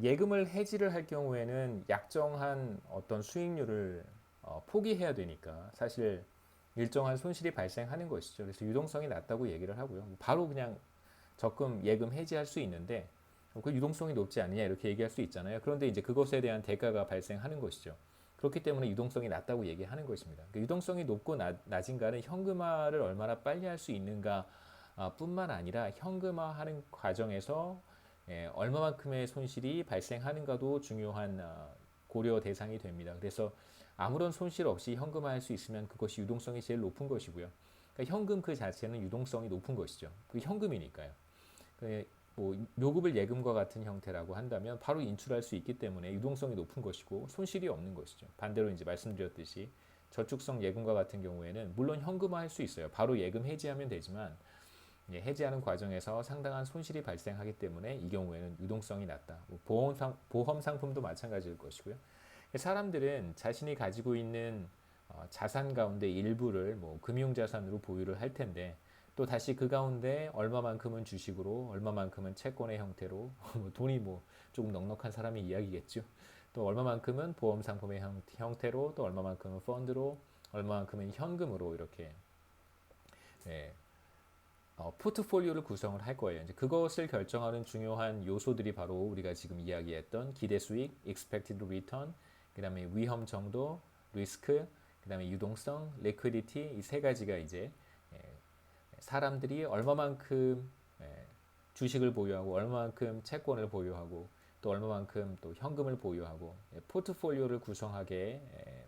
예금을 해지를 할 경우에는 약정한 어떤 수익률을 포기해야 되니까 사실 일정한 손실이 발생하는 것이죠. 그래서 유동성이 낮다고 얘기를 하고요. 바로 그냥 적금 예금 해지할 수 있는데 그 유동성이 높지 않느냐 이렇게 얘기할 수 있잖아요. 그런데 이제 그것에 대한 대가가 발생하는 것이죠. 그렇기 때문에 유동성이 낮다고 얘기하는 것입니다. 그 유동성이 높고 낮은가는 현금화를 얼마나 빨리 할 수 있는가 뿐만 아니라 현금화하는 과정에서 얼마만큼의 손실이 발생하는가도 중요한 고려 대상이 됩니다. 그래서 아무런 손실 없이 현금화할 수 있으면 그것이 유동성이 제일 높은 것이고요. 그러니까 현금 그 자체는 유동성이 높은 것이죠. 그 현금이니까요. 뭐 요금을 예금과 같은 형태라고 한다면 바로 인출할 수 있기 때문에 유동성이 높은 것이고 손실이 없는 것이죠. 반대로 이제 말씀드렸듯이 저축성 예금과 같은 경우에는 물론 현금화할 수 있어요. 바로 예금 해지하면 되지만 해지하는 과정에서 상당한 손실이 발생하기 때문에 이 경우에는 유동성이 낮다. 뭐 보험 상품도 마찬가지일 것이고요. 사람들은 자신이 가지고 있는 자산 가운데 일부를 뭐 금융자산으로 보유를 할 텐데 또 다시 그 가운데 얼마만큼은 주식으로 얼마만큼은 채권의 형태로 뭐 돈이 뭐 조금 넉넉한 사람의 이야기겠죠. 또 얼마만큼은 보험 상품의 형태로 또 얼마만큼은 펀드로 얼마만큼은 현금으로 이렇게 네, 포트폴리오를 구성을 할 거예요. 이제 그것을 결정하는 중요한 요소들이 바로 우리가 지금 이야기했던 기대 수익, expected return, 그다음에 위험 정도, 리스크, 그다음에 유동성, liquidity 이 세 가지가 이제 사람들이 얼마만큼 주식을 보유하고 얼마만큼 채권을 보유하고 또 얼마만큼 또 현금을 보유하고 포트폴리오를 구성하게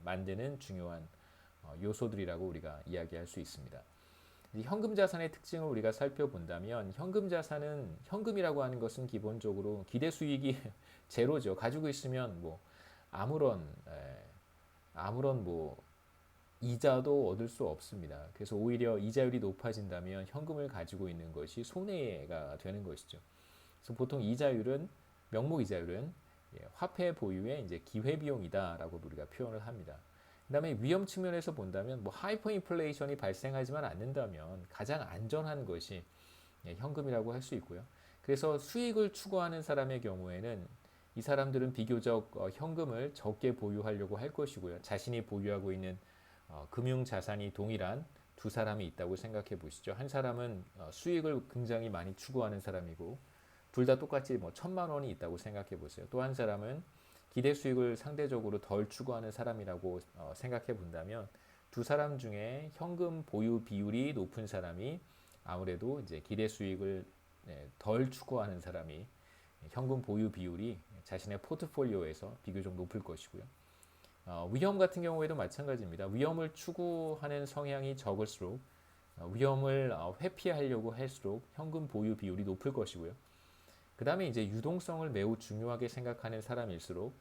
만드는 중요한 요소들이라고 우리가 이야기할 수 있습니다. 현금 자산의 특징을 우리가 살펴본다면 현금 자산은 현금이라고 하는 것은 기본적으로 기대 수익이 제로죠. 가지고 있으면 뭐 아무런 아무런 뭐 이자도 얻을 수 없습니다. 그래서 오히려 이자율이 높아진다면 현금을 가지고 있는 것이 손해가 되는 것이죠. 그래서 보통 이자율은 명목 이자율은 화폐 보유의 이제 기회 비용이다라고 우리가 표현을 합니다. 그다음에 위험 측면에서 본다면 뭐 하이퍼 인플레이션이 발생하지만 않는다면 가장 안전한 것이 현금이라고 할 수 있고요. 그래서 수익을 추구하는 사람의 경우에는 이 사람들은 비교적 현금을 적게 보유하려고 할 것이고요. 자신이 보유하고 있는 금융 자산이 동일한 두 사람이 있다고 생각해 보시죠. 한 사람은 수익을 굉장히 많이 추구하는 사람이고 둘 다 똑같이 뭐 1,000만 원이 있다고 생각해 보세요. 또 한 사람은 기대 수익을 상대적으로 덜 추구하는 사람이라고 생각해 본다면 두 사람 중에 현금 보유 비율이 높은 사람이 아무래도 이제 기대 수익을 덜 추구하는 사람이 현금 보유 비율이 자신의 포트폴리오에서 비교적 높을 것이고요. 위험 같은 경우에도 마찬가지입니다. 위험을 추구하는 성향이 적을수록 위험을 회피하려고 할수록 현금 보유 비율이 높을 것이고요. 그 다음에 이제 유동성을 매우 중요하게 생각하는 사람일수록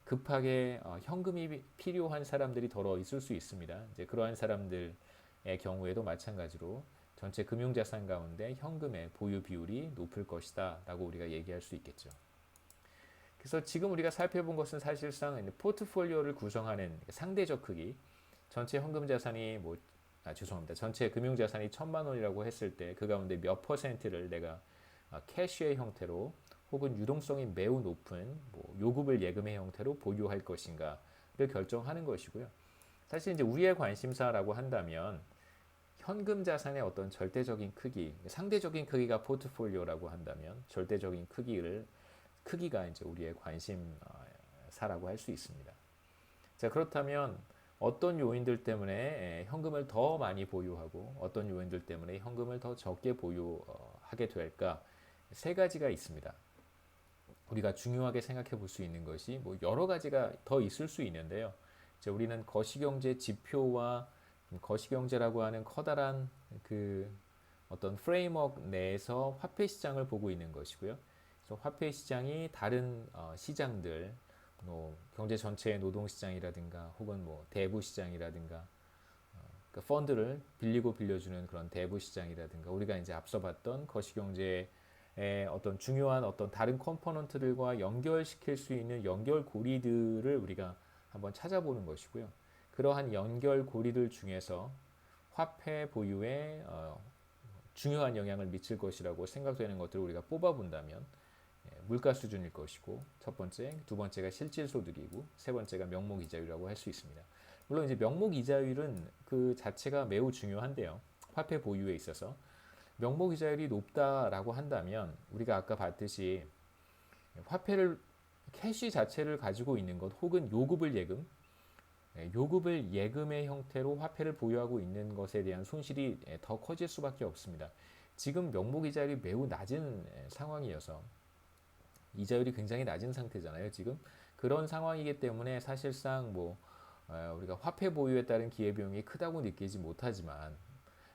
급하게 현금이 필요한 사람들이 더러 있을 수 있습니다. 이제 그러한 사람들의 경우에도 마찬가지로 전체 금융자산 가운데 현금의 보유 비율이 높을 것이다 라고 우리가 얘기할 수 있겠죠. 그래서 지금 우리가 살펴본 것은 사실상 포트폴리오를 구성하는 상대적 크기, 전체 현금 자산이 죄송합니다. 전체 금융 자산이 1,000만 원이라고 했을 때 그 가운데 몇 퍼센트를 내가 캐시의 형태로 혹은 유동성이 매우 높은 요금을 예금의 형태로 보유할 것인가를 결정하는 것이고요. 사실 이제 우리의 관심사라고 한다면 현금 자산의 어떤 절대적인 크기, 상대적인 크기가 포트폴리오라고 한다면 절대적인 크기가 이제 우리의 관심사라고 할 수 있습니다. 자, 그렇다면 어떤 요인들 때문에 현금을 더 많이 보유하고 어떤 요인들 때문에 현금을 더 적게 보유하게 될까? 세 가지가 있습니다. 우리가 중요하게 생각해 볼 수 있는 것이 뭐 여러 가지가 더 있을 수 있는데요. 이제 우리는 거시경제 지표와 거시경제라고 하는 커다란 그 어떤 프레임워크 내에서 화폐 시장을 보고 있는 것이고요. 그래서 화폐 시장이 다른 시장들, 뭐 경제 전체의 노동 시장이라든가 혹은 뭐 대부 시장이라든가 그 펀드를 빌리고 빌려주는 그런 대부 시장이라든가 우리가 이제 앞서 봤던 거시경제의 어떤 중요한 어떤 다른 컴포넌트들과 연결시킬 수 있는 연결고리들을 우리가 한번 찾아보는 것이고요. 그러한 연결고리들 중에서 화폐 보유에 중요한 영향을 미칠 것이라고 생각되는 것들을 우리가 뽑아본다면 물가 수준일 것이고, 첫 번째, 두 번째가 실질 소득이고, 세 번째가 명목 이자율이라고 할 수 있습니다. 물론 이제 명목 이자율은 그 자체가 매우 중요한데요. 화폐 보유에 있어서 명목 이자율이 높다라고 한다면 우리가 아까 봤듯이 화폐를 캐시 자체를 가지고 있는 것 혹은 요금을 예금, 요금을 예금의 형태로 화폐를 보유하고 있는 것에 대한 손실이 더 커질 수밖에 없습니다. 지금 명목 이자율이 매우 낮은 상황이어서 이자율이 굉장히 낮은 상태잖아요. 지금 그런 상황이기 때문에 사실상 뭐 우리가 화폐 보유에 따른 기회비용이 크다고 느끼지 못하지만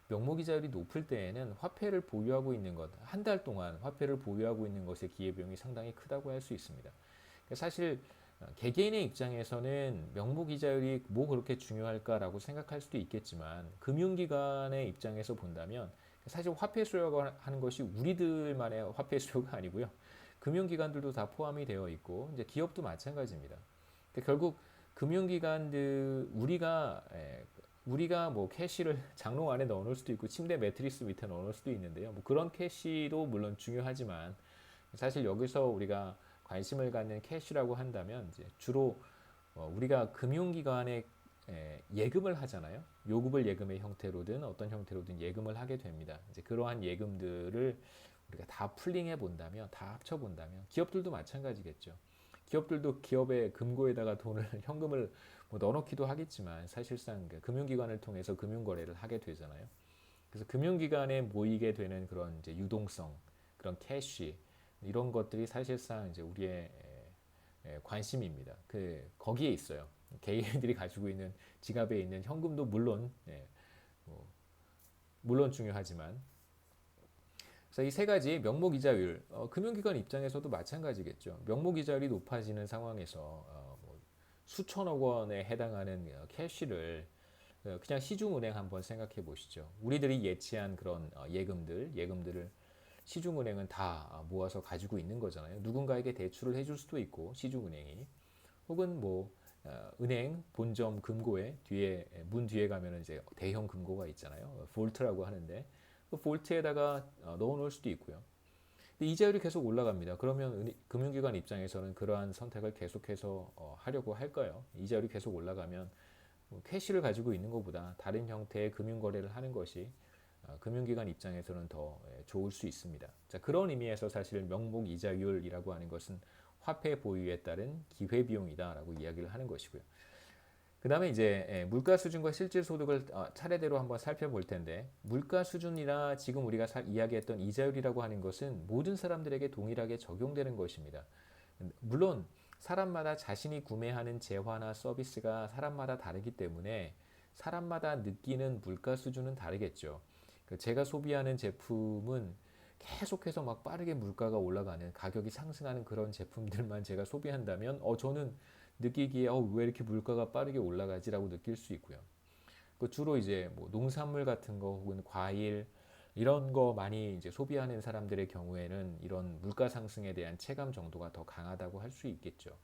명목 이자율이 높을 때에는 화폐를 보유하고 있는 것, 한 달 동안 화폐를 보유하고 있는 것의 기회비용이 상당히 크다고 할 수 있습니다. 사실 개개인의 입장에서는 명목 이자율이 뭐 그렇게 중요할까라고 생각할 수도 있겠지만 금융기관의 입장에서 본다면 사실 화폐 수요가 하는 것이 우리들만의 화폐 수요가 아니고요. 금융기관들도 다 포함이 되어 있고 이제 기업도 마찬가지입니다. 결국 금융기관들 우리가 뭐 캐시를 장롱 안에 넣어놓을 수도 있고 침대 매트리스 밑에 넣어놓을 수도 있는데요. 뭐 그런 캐시도 물론 중요하지만 사실 여기서 우리가 관심을 갖는 캐시라고 한다면 이제 주로 우리가 금융기관에 예금을 하잖아요. 요금을 예금의 형태로든 어떤 형태로든 예금을 하게 됩니다. 이제 그러한 예금들을 우리가 다 풀링해 본다면, 다 합쳐 본다면 기업들도 마찬가지겠죠. 기업들도 기업의 금고에다가 돈을 현금을 뭐 넣어놓기도 하겠지만 사실상 금융기관을 통해서 금융거래를 하게 되잖아요. 그래서 금융기관에 모이게 되는 그런 이제 유동성, 그런 캐시 이런 것들이 사실상 이제 우리의 관심입니다. 거기에 있어요. 개인들이 가지고 있는 지갑에 있는 현금도 물론 물론 중요하지만 그래서 이 세 가지 명목 이자율, 금융기관 입장에서도 마찬가지겠죠. 명목 이자율이 높아지는 상황에서 뭐 수천억 원에 해당하는 캐시를 그냥 시중은행 한번 생각해 보시죠. 우리들이 예치한 그런 예금들을 시중은행은 다 모아서 가지고 있는 거잖아요. 누군가에게 대출을 해줄 수도 있고 시중은행이 혹은 뭐 은행 본점 금고에 뒤에 문 뒤에 가면은 이제 대형 금고가 있잖아요. 볼트라고 하는데 그 볼트에다가 넣어 놓을 수도 있고요. 근데 이자율이 계속 올라갑니다. 그러면 금융기관 입장에서는 그러한 선택을 계속해서 하려고 할까요? 이자율이 계속 올라가면 뭐 캐시를 가지고 있는 것보다 다른 형태의 금융거래를 하는 것이 금융기관 입장에서는 더 좋을 수 있습니다. 자, 그런 의미에서 사실 명목 이자율이라고 하는 것은 화폐 보유에 따른 기회비용이다라고 이야기를 하는 것이고요. 그 다음에 이제 물가 수준과 실질 소득을 차례대로 한번 살펴볼 텐데 물가 수준이나 지금 우리가 이야기했던 이자율이라고 하는 것은 모든 사람들에게 동일하게 적용되는 것입니다. 물론 사람마다 자신이 구매하는 재화나 서비스가 사람마다 다르기 때문에 사람마다 느끼는 물가 수준은 다르겠죠. 제가 소비하는 제품은 계속해서 막 빠르게 물가가 올라가는 가격이 상승하는 그런 제품들만 제가 소비한다면 저는 느끼기에 왜 이렇게 물가가 빠르게 올라가지라고 느낄 수 있고요. 주로 이제 뭐 농산물 같은 거 혹은 과일 이런 거 많이 이제 소비하는 사람들의 경우에는 이런 물가 상승에 대한 체감 정도가 더 강하다고 할 수 있겠죠.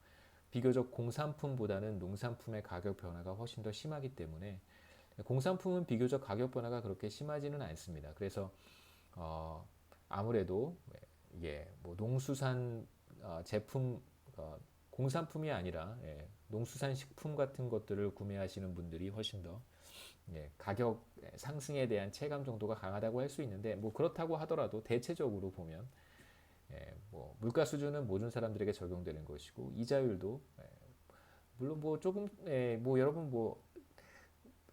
비교적 공산품보다는 농산품의 가격 변화가 훨씬 더 심하기 때문에 공산품은 비교적 가격 변화가 그렇게 심하지는 않습니다. 그래서 아무래도 이게 뭐 농수산 제품 공산품이 아니라 농수산 식품 같은 것들을 구매하시는 분들이 훨씬 더 가격 상승에 대한 체감 정도가 강하다고 할 수 있는데 뭐 그렇다고 하더라도 대체적으로 보면 뭐 물가 수준은 모든 사람들에게 적용되는 것이고 이자율도 물론 뭐 조금 뭐 여러분 뭐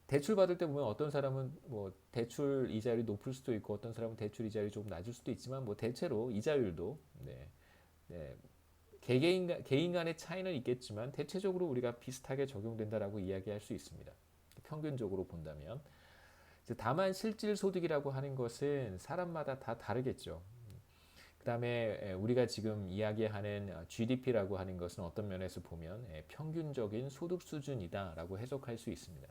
대출 받을 때 보면 어떤 사람은 뭐 대출 이자율이 높을 수도 있고 어떤 사람은 대출 이자율이 좀 낮을 수도 있지만 뭐 대체로 이자율도 네, 개인 간의 차이는 있겠지만 대체적으로 우리가 비슷하게 적용된다라고 이야기할 수 있습니다. 평균적으로 본다면. 다만 실질 소득이라고 하는 것은 사람마다 다 다르겠죠. 그 다음에 우리가 지금 이야기하는 GDP라고 하는 것은 어떤 면에서 보면 평균적인 소득 수준이다라고 해석할 수 있습니다.